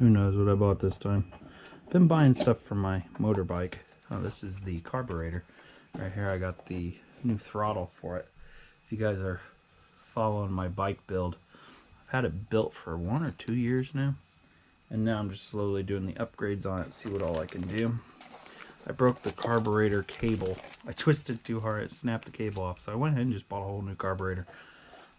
Who knows what I bought this time. I've been buying stuff for my motorbike. Oh, this is the carburetor. Right here I got the new throttle for it. If you guys are following my bike build, I've had it built for 1 or 2 years now. And now I'm just slowly doing the upgrades on it, see what all I can do. I broke the carburetor cable. I twisted too hard, it snapped the cable off. So I went ahead and just bought a whole new carburetor.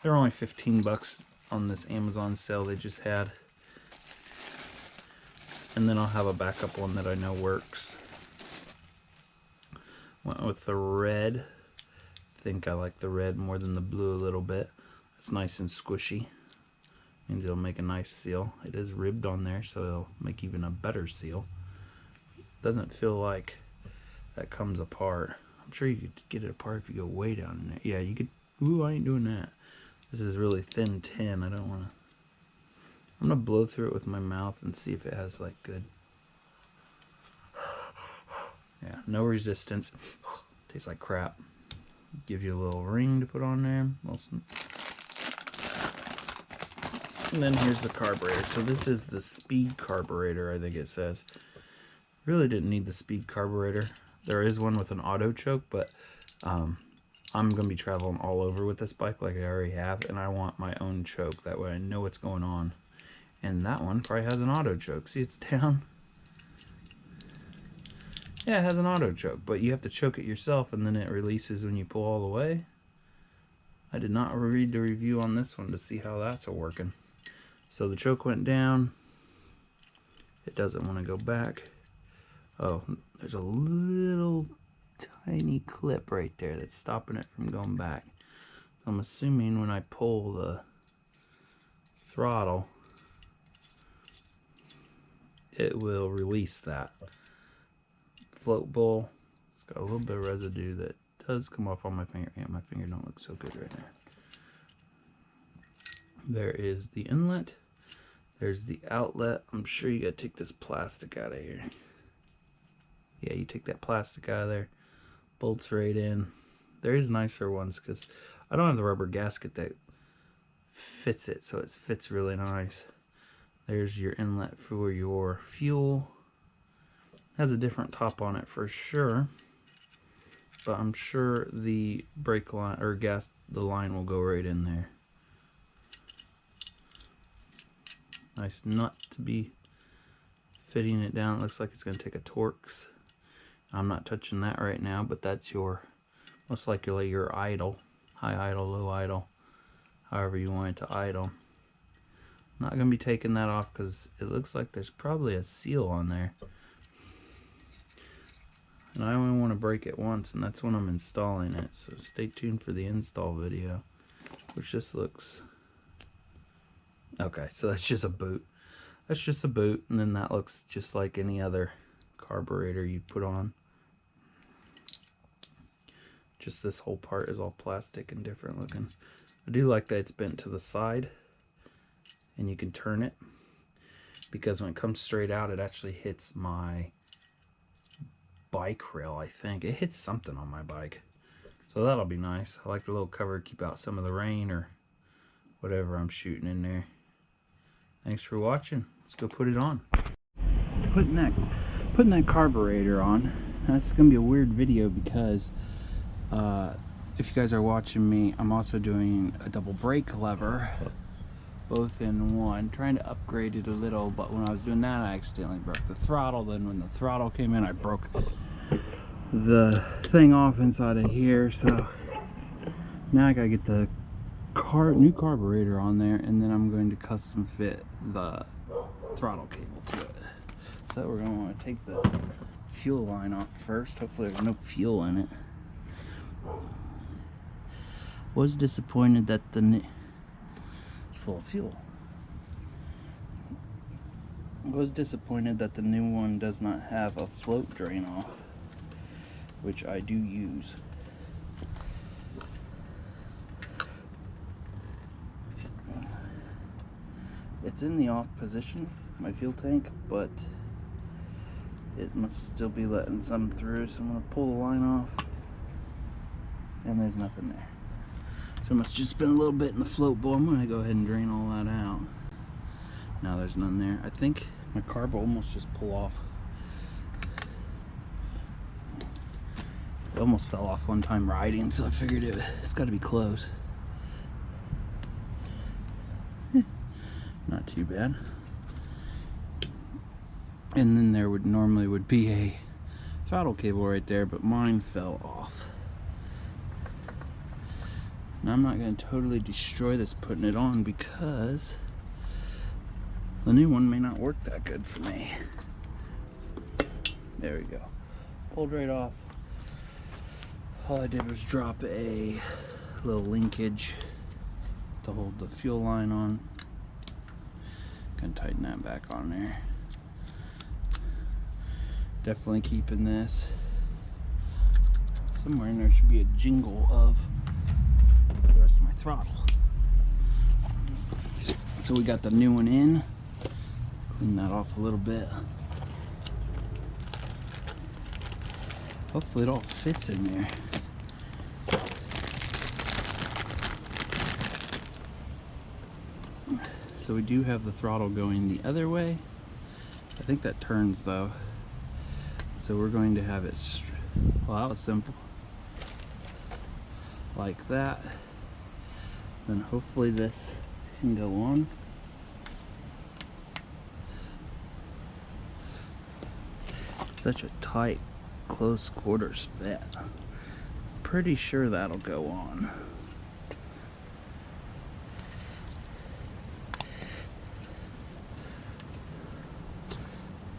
They're only 15 bucks on this Amazon sale they just had. And then I'll have a backup one that I know works. Went with the red. I think I like the red more than the blue a little bit. It's nice and squishy. Means it'll make a nice seal. It is ribbed on there, so it'll make even a better seal. Doesn't feel like that comes apart. I'm sure you could get it apart if you go way down in there. Yeah, you could. Ooh, I ain't doing that. This is really thin tin. I don't want to. I'm gonna blow through it with my mouth and see if it has like good. Yeah, no resistance. Tastes like crap. Give you a little ring to put on there. And then here's the carburetor. So this is the speed carburetor, I think it says. Really didn't need the speed carburetor. There is one with an auto choke, but I'm gonna be traveling all over with this bike like I already have, and I want my own choke. That way I know what's going on. And that one probably has an auto choke. See, it's down. Yeah, it has an auto choke, but you have to choke it yourself and then it releases when you pull all the way. I did not read the review on this one to see how that's working. So the choke went down. It doesn't want to go back. Oh, there's a little tiny clip right there that's stopping it from going back. I'm assuming when I pull the throttle, it will release that. Float bowl, it's got a little bit of residue that does come off on my finger. Yeah, my finger don't look so good right now. There is the inlet. There's the outlet. I'm sure you gotta take this plastic out of here. Yeah, you take that plastic out of there, bolts right in. There is nicer ones because I don't have the rubber gasket that fits it, so it fits really nice. There's your inlet for your fuel. Has a different top on it for sure, but I'm sure the brake line or the line will go right in there. Nice nut to be fitting it down. It looks like it's going to take a Torx. I'm not touching that right now, but that's your most likely your idle, high idle, low idle, however you want it to idle. I'm not going to be taking that off because it looks like there's probably a seal on there. And I only want to break it once, and that's when I'm installing it. So stay tuned for the install video, which just looks... Okay, so that's just a boot. That's just a boot, and then that looks just like any other carburetor you put on. Just this whole part is all plastic and different looking. I do like that it's bent to the side, and you can turn it, because when it comes straight out, it actually hits my bike rail, I think. It hits something on my bike. So that'll be nice. I like the little cover to keep out some of the rain or whatever I'm shooting in there. Thanks for watching. Let's go put it on. Putting that carburetor on. That's gonna be a weird video because if you guys are watching me, I'm also doing a double brake lever, both in one, trying to upgrade it a little, but when I was doing that I accidentally broke the throttle. Then when the throttle came in, I broke the thing off inside of here, so now I gotta get the new carburetor on there, and then I'm going to custom fit the throttle cable to it. So we're going to want to take the fuel line off first. Hopefully there's no fuel in it. Was disappointed that it's full of fuel. Was disappointed that the new one does not have a float drain off, which I do use. It's in the off position, my fuel tank, but it must still be letting some through, so I'm going to pull the line off, and there's nothing there. So it must just been a little bit in the float bowl. I'm going to go ahead and drain all that out. Now there's none there. I think My carb will almost just pull off. It almost fell off one time riding, so I figured it's got to be close. Not too bad. And then there would normally be a throttle cable right there, but mine fell off. Now I'm not going to totally destroy this putting it on because the new one may not work that good for me. There we go. Pulled right off. All I did was drop a little linkage to hold the fuel line on. Gonna tighten that back on there. Definitely keeping this. Somewhere in there should be a jingle of the rest of my throttle. So we got the new one in. Clean that off a little bit. Hopefully it all fits in there. So we do have the throttle going the other way. I think that turns though. So we're going to have it, well, that was simple. Like that. Then hopefully this can go on. Such a tight, close quarters fit. Pretty sure that'll go on.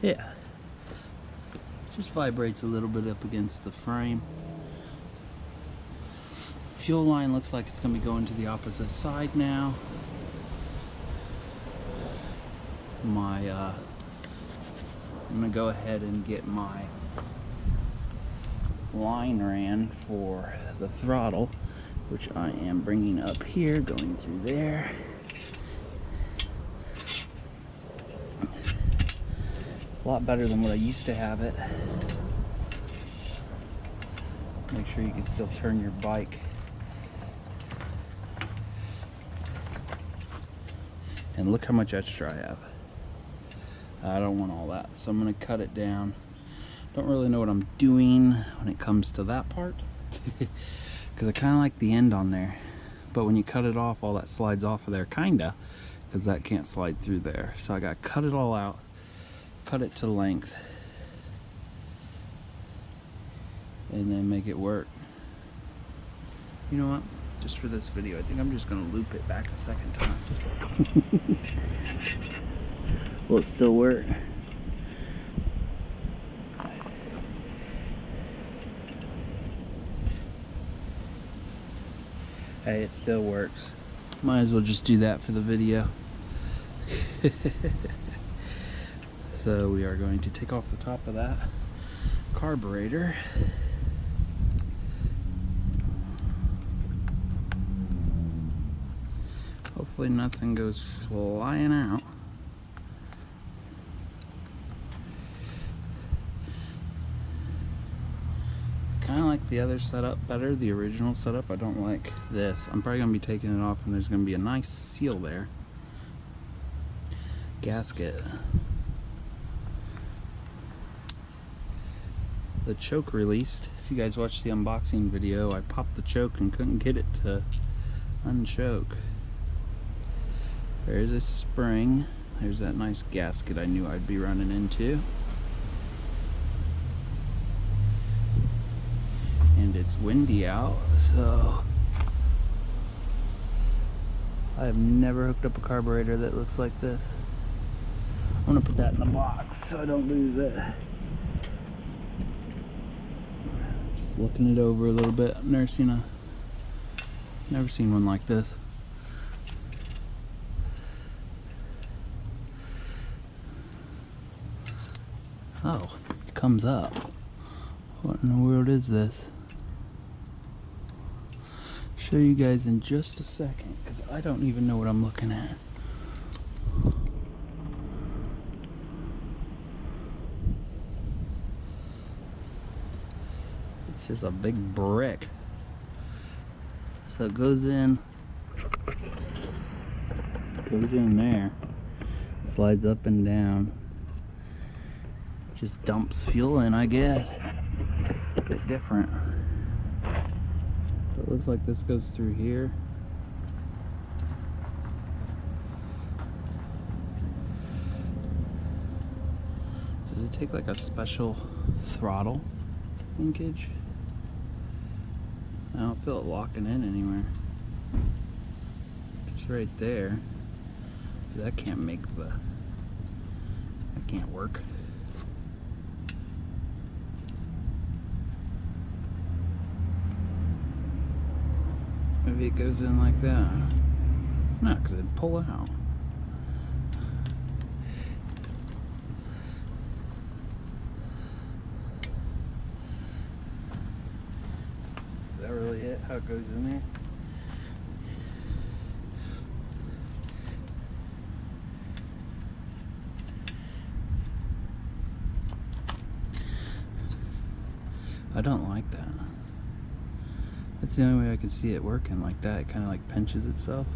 Yeah. Just vibrates a little bit up against the frame. Fuel line looks like it's going to be going to the opposite side now. I'm going to go ahead and get my line ran for the throttle, which I am bringing up here, going through there. A lot better than what I used to have it. Make sure you can still turn your bike. And look how much extra I have. I don't want all that, so I'm going to cut it down. Don't really know what I'm doing when it comes to that part. Because I kind of like the end on there. But when you cut it off, all that slides off of there, kinda. Because that can't slide through there. So I got to cut it all out. Cut it to length. And then make it work. You know what? Just for this video, I think I'm just going to loop it back a second time. Will it still work? Hey, it still works. Might as well just do that for the video. So we are going to take off the top of that carburetor. Hopefully nothing goes flying out. Kind of like the other setup better, the original setup. I don't like this. I'm probably going to be taking it off and there's going to be a nice seal there. Gasket. The choke released. If you guys watched the unboxing video, I popped the choke and couldn't get it to unchoke. There's a spring. There's that nice gasket I knew I'd be running into. And it's windy out, so I have never hooked up a carburetor that looks like this. I'm gonna put that in the box so I don't lose it. Just looking it over a little bit. I've never seen one like this. Oh, it comes up. What in the world is this? Show you guys in just a second, because I don't even know what I'm looking at. It's just a big brick. So it goes in there, slides up and down. Just dumps fuel in, I guess. A bit different. So it looks like this goes through here. Does it take like a special throttle linkage? I don't feel it locking in anywhere. Just right there. That can't make the... That can't work. Maybe it goes in like that. No, because it'd pull out. Is that really it? How it goes in there? I don't like that. That's the only way I can see it working like that. It kind of like pinches itself.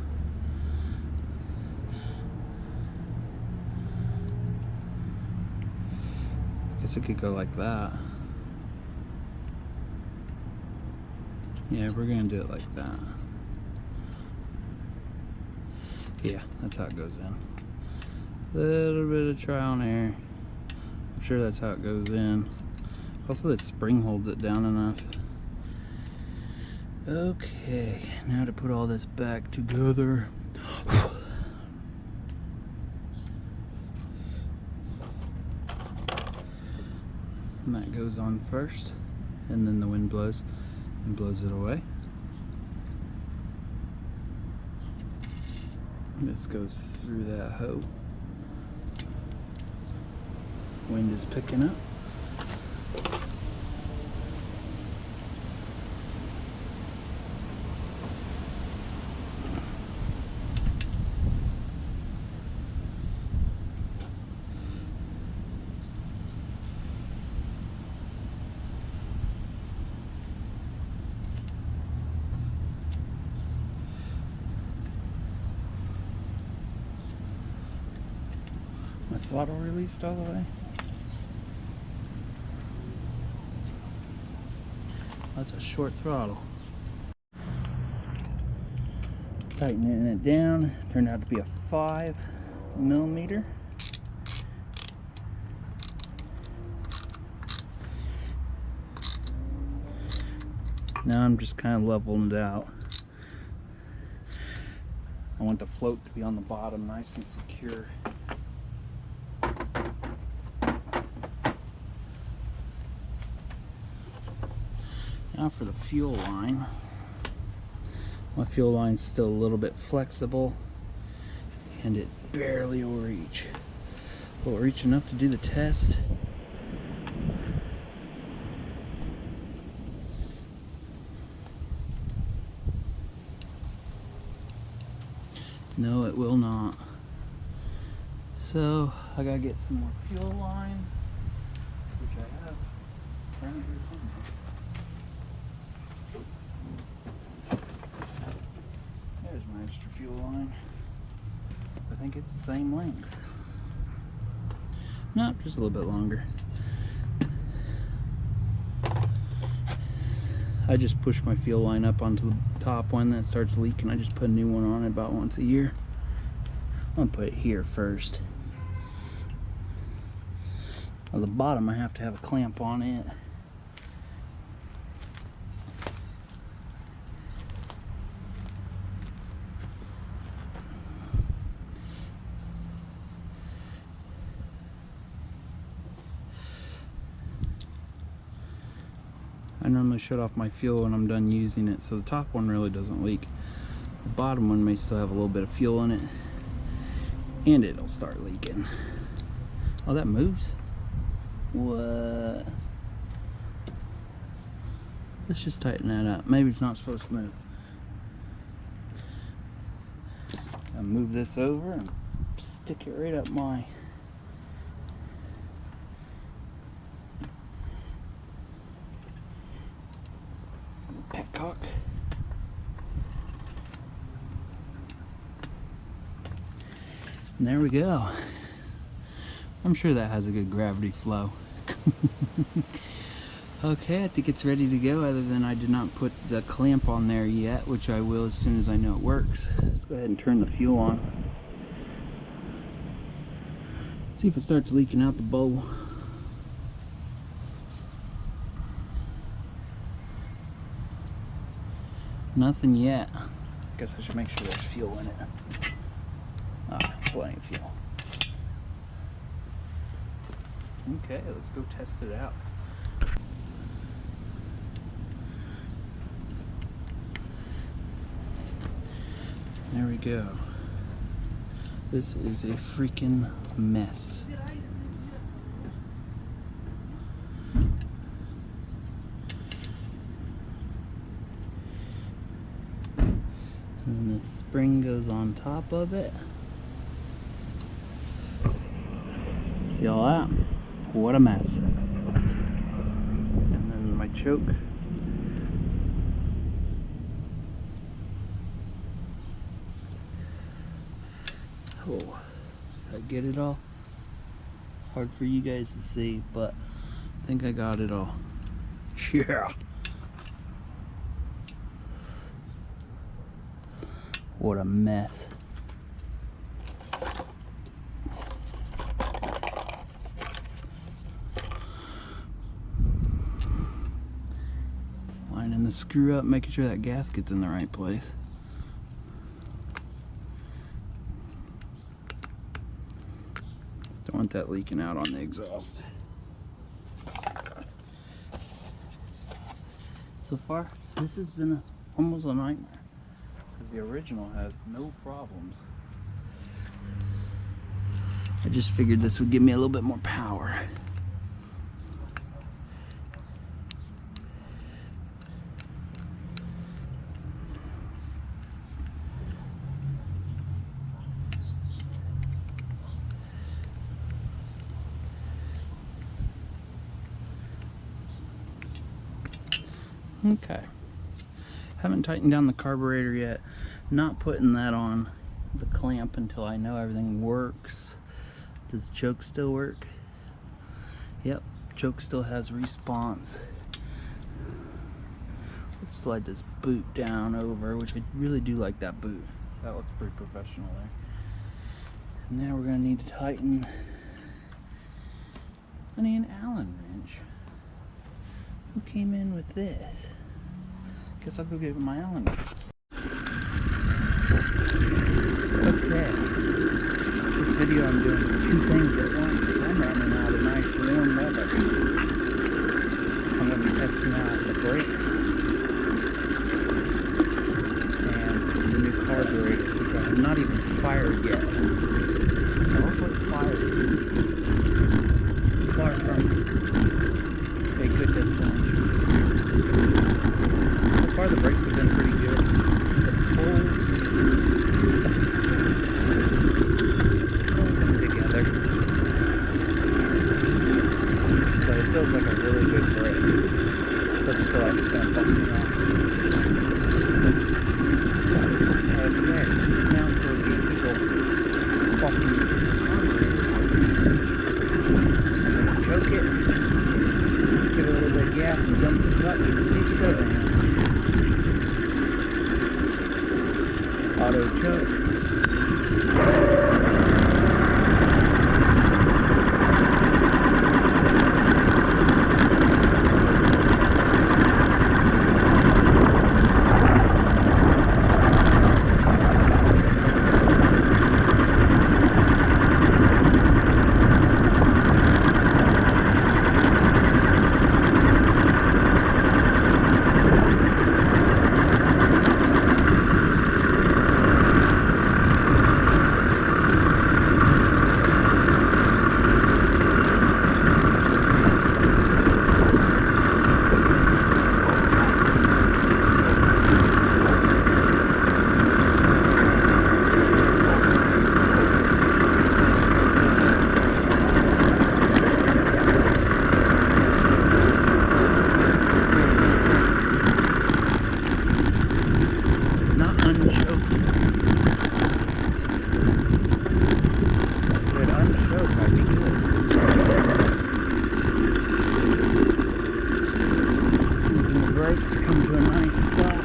Guess it could go like that. Yeah, we're gonna do it like that. Yeah, that's how it goes in. Little bit of trial and error. I'm sure that's how it goes in. Hopefully the spring holds it down enough. Okay, now to put all this back together. And that goes on first, and then the wind blows and blows it away. This goes through that hole. Wind is picking up. My throttle released all the way. That's a short throttle. Tightening it down. Turned out to be a 5mm. Now I'm just kind of leveling it out. I want the float to be on the bottom, nice and secure. Now for the fuel line. My fuel line's still a little bit flexible and it barely will reach. Will it reach enough to do the test? No, it will not. So I gotta get some more fuel line, which I have right here somewhere. There's my extra fuel line. I think it's the same length. No, just a little bit longer. I just push my fuel line up onto the top one that starts leaking. I just put a new one on it about once a year. I'm gonna put it here first. On the bottom I have to have a clamp on it. I normally shut off my fuel when I'm done using it, so the top one really doesn't leak. The bottom one may still have a little bit of fuel in it, and it'll start leaking. Oh, that moves? What? Let's just tighten that up. Maybe it's not supposed to move. I'll move this over and stick it right up my petcock. And there we go. I'm sure that has a good gravity flow. Okay, I think it's ready to go, other than I did not put the clamp on there yet, which I will as soon as I know it works. Let's go ahead and turn the fuel on. See if it starts leaking out the bowl. Nothing yet. Guess I should make sure there's fuel in it. Ah, plenty of fuel. Okay, let's go test it out. There we go. This is a freaking mess. And the spring goes on top of it. See all that? What a mess. And then my choke. Oh, did I get it all? Hard for you guys to see, but I think I got it all. Yeah. What a mess. Lining the screw up, making sure that gasket's in the right place. Don't want that leaking out on the exhaust. So far, this has been almost a nightmare, because the original has no problems. I just figured this would give me a little bit more power. Okay, haven't tightened down the carburetor yet. Not putting that on the clamp until I know everything works. Does the choke still work? Yep, choke still has response. Let's slide this boot down over, which I really do like that boot. That looks pretty professional there. And now we're gonna need to tighten. I need an Allen wrench. Who came in with this? Guess I'll go get my Allen wrench. Okay. This video I'm doing two things at once because I'm running out of nice warm weather. I'm going to be testing out the brakes and the new carburetor, which I have not even fired yet. I hope it's fired. Far from a good destination. So far the brakes have been pretty good. The pulls together. But it feels like a really good brake. Doesn't feel like it's going to bust me off. Okay, now for the eagle fucking choke it. Give it a little bit of gas and dump the clutch and see if it does anything. Auto choke. another nice stop.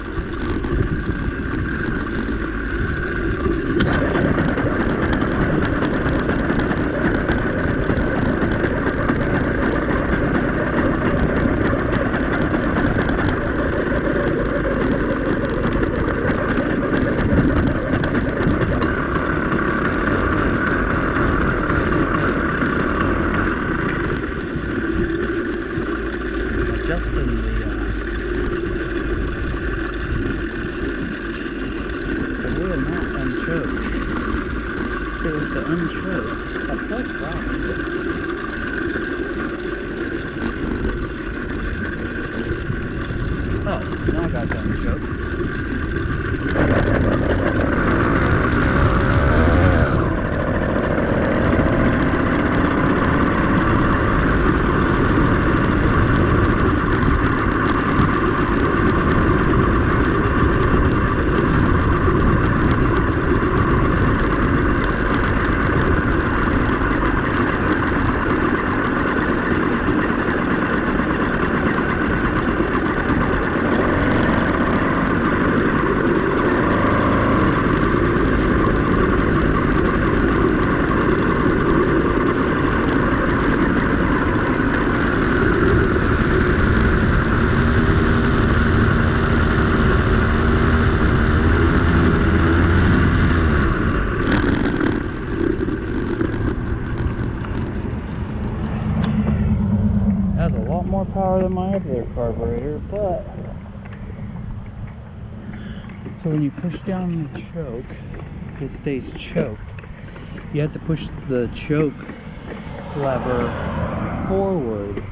Now I got that joke. More power than my other carburetor, but so when you push down the choke, it stays choked. You have to push the choke lever forward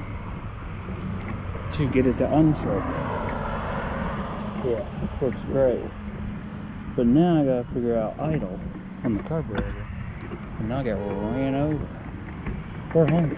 to get it to unchoke. Yeah, works great. But now I gotta figure out idle on the carburetor, and I got ran over. We're home.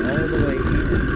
All the way in.